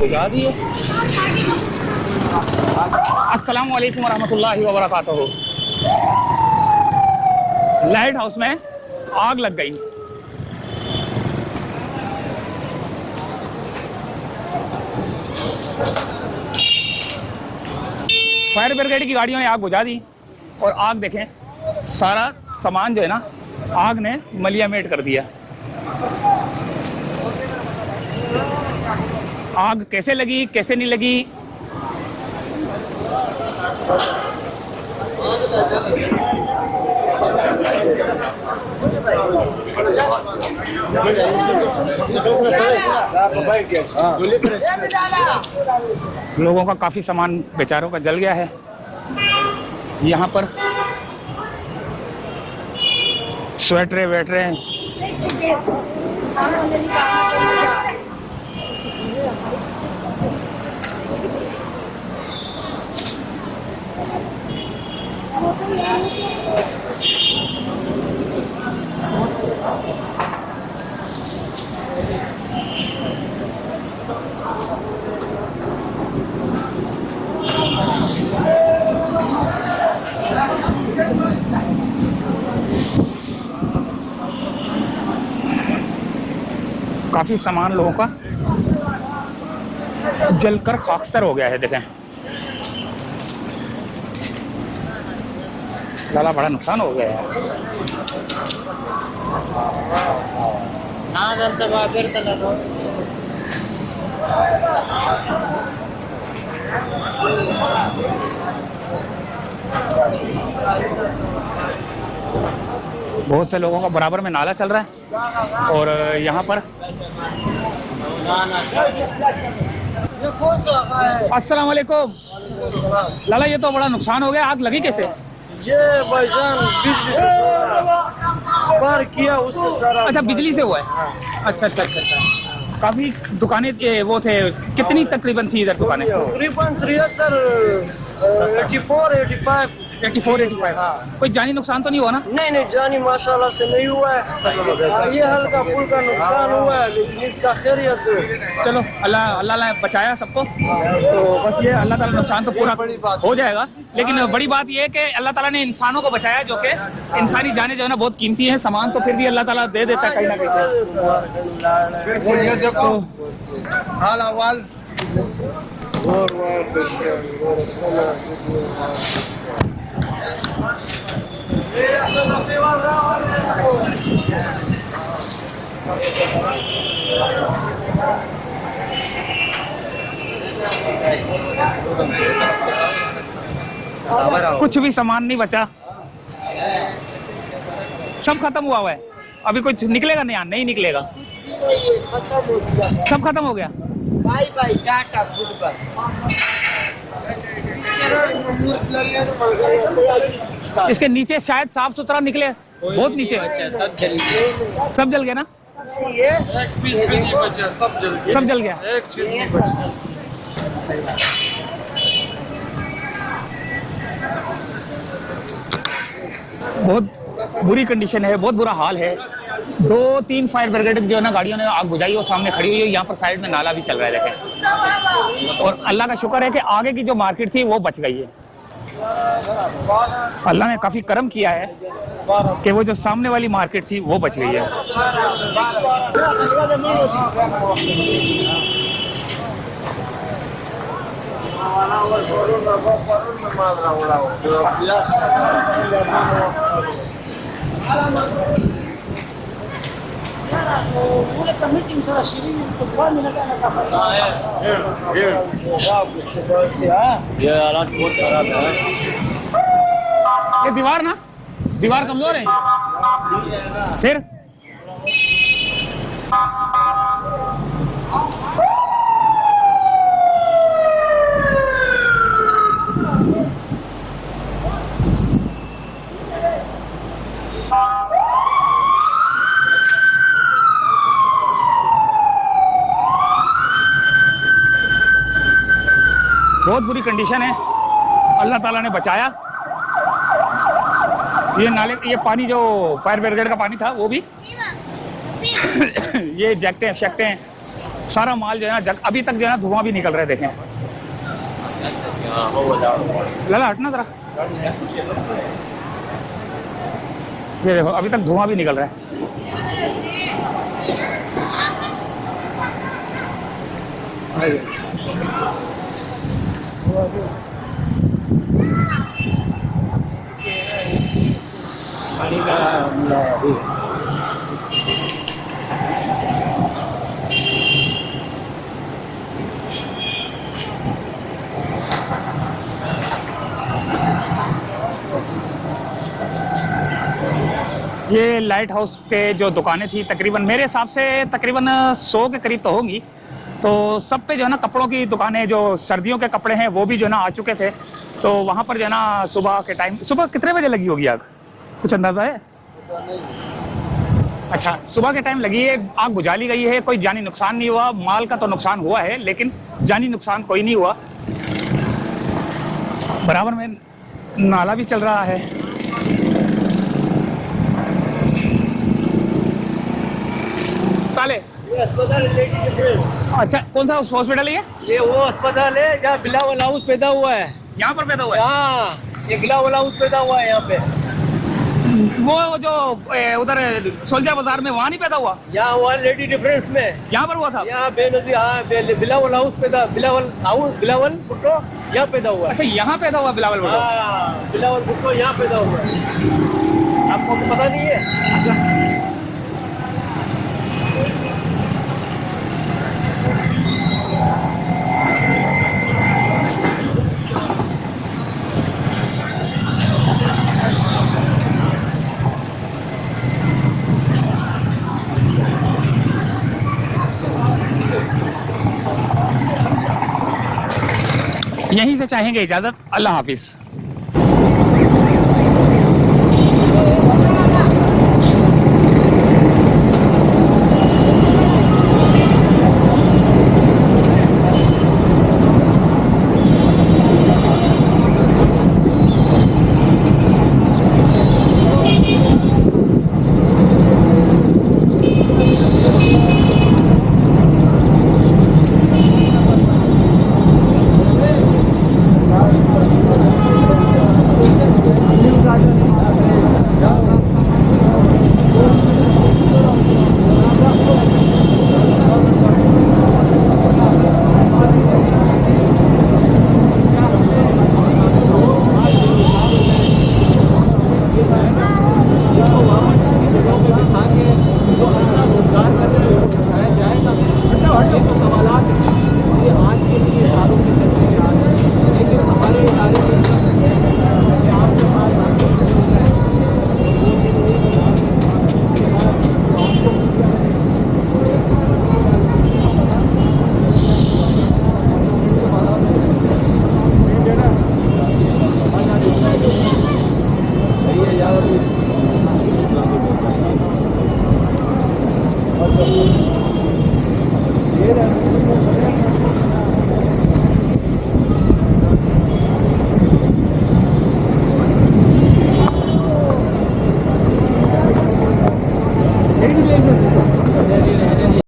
बुझा दी है। अस्सलाम वालेकुम वरहमतुल्लाहि वबरकातुहू। लाइट हाउस में आग लग गई। फायर ब्रिगेड की गाड़ियों ने आग बुझा दी और आग देखें, सारा सामान जो है ना आग ने मलिया मेट कर दिया। आग कैसे लगी कैसे नहीं लगी, लोगों का काफी सामान बेचारों का जल गया है। यहाँ पर स्वेटरें वेटरें, काफी सामान लोगों का जलकर खाकस्तर हो गया है। देखें लाला, बड़ा नुकसान हो गया है। बहुत से लोगों का बराबर में नाला चल रहा है और यहाँ पर अस्सलाम वालेकुम। लाला, ये तो बड़ा नुकसान हो गया, आग लगी कैसे? ये भाईजान बिजली से स्पार्क किया, उससे सारा। अच्छा, बिजली से हुआ है। अच्छा अच्छा अच्छा अच्छा। काफी दुकानें वो थे, कितनी तकरीबन थी इधर दुकानें? तकरीबन 84, 85। हाँ। कोई जानी नुकसान तो नहीं हुआ ना? नहीं, जानी माशाल्लाह से नहीं हुआ है। ये हल्का फुल्का नुकसान हुआ है, लेकिन इसका खैरियत। चलो, अल्लाह ने बचाया सबको, तो बस ये अल्लाह ताला नुकसान तो पूरा हो जाएगा। लेकिन बड़ी बात ये है कि अल्लाह ताला ने इंसानों को बचाया, जो कि इंसानी जाने जो है ना बहुत कीमती है। सामान तो फिर भी अल्लाह ताला दे देता है कहीं ना कहीं। देखो हाल अहवाल। कुछ भी सामान नहीं बचा, सब खत्म हुआ है। अभी कुछ निकलेगा नहीं निकलेगा, सब खत्म हो गया। Bye tata good bye. इसके नीचे शायद साफ सुथरा निकले, बहुत नीचे सब जल गया ना? एक पीस भी नहीं बचा, सब जल गया। एक चीज नहीं बचा। बहुत बुरी कंडीशन है, बहुत बुरा हाल है। 2-3 फायर ब्रिगेड जो है ना गाड़ियों ने आग बुझाई, वो सामने खड़ी हुई है। यहाँ पर साइड में नाला भी चल रहा है देखें। और अल्लाह का शुक्र है कि आगे की जो मार्केट थी वो बच गई है। अल्लाह ने काफी करम किया है कि वो जो सामने वाली मार्केट थी वो बच गई है। ये हालात बहुत खराब है। ये दीवार कमजोर है फिर। बहुत बुरी कंडीशन है, अल्लाह ताला ने बचाया। ये नाले, ये पानी जो फायर ब्रिगेड का पानी था वो भी ये जैकटें शैकटें सारा माल जो है ना अभी तक जो है ना धुआं भी निकल रहा है, देखें। लला हटना जरा, ये देखो अभी तक धुआं भी निकल रहा है। ये लाइट हाउस के जो दुकानें थी तकरीबन मेरे हिसाब से तकरीबन 100 के करीब तो होंगी। तो सब पे जो है ना कपड़ों की दुकानें, जो सर्दियों के कपड़े हैं वो भी जो है ना आ चुके थे। तो वहाँ पर जो है ना सुबह के टाइम, सुबह कितने बजे लगी होगी आग, कुछ अंदाज़ा है? अच्छा, सुबह के टाइम लगी है, आग बुझा ली गई है, कोई जानी नुकसान नहीं हुआ। माल का तो नुकसान हुआ है लेकिन जानी नुकसान कोई नहीं हुआ। बराबर में नाला भी चल रहा है। ताले ये अस्पताल है। अच्छा, कौन सा हॉस्पिटल है ये वो अस्पताल है जहाँ बिलावल हाउस पैदा हुआ है। यहाँ पर पैदा हुआ है? हाँ, ये बिलावल हाउस पैदा हुआ है यहाँ पे। वो जो उधर सोल्जर बाजार में, वहाँ नहीं पैदा हुआ? यहाँ हुआ लेडी डिफरेंस में, यहाँ पर हुआ था? यहाँ बेनजीर, हाँ बिलावल हाउस पैदा, बिलावल हाउस, बिलावल भुट्टो यहाँ पैदा हुआ है। अच्छा, यहाँ पैदा हुआ बिलावल भुट्टो? हाँ, बिलावल भुट्टो यहाँ पैदा हुआ है। आपको तो पता नहीं है? अच्छा, यहीं से चाहेंगे इजाज़त। अल्लाह हाफिज़।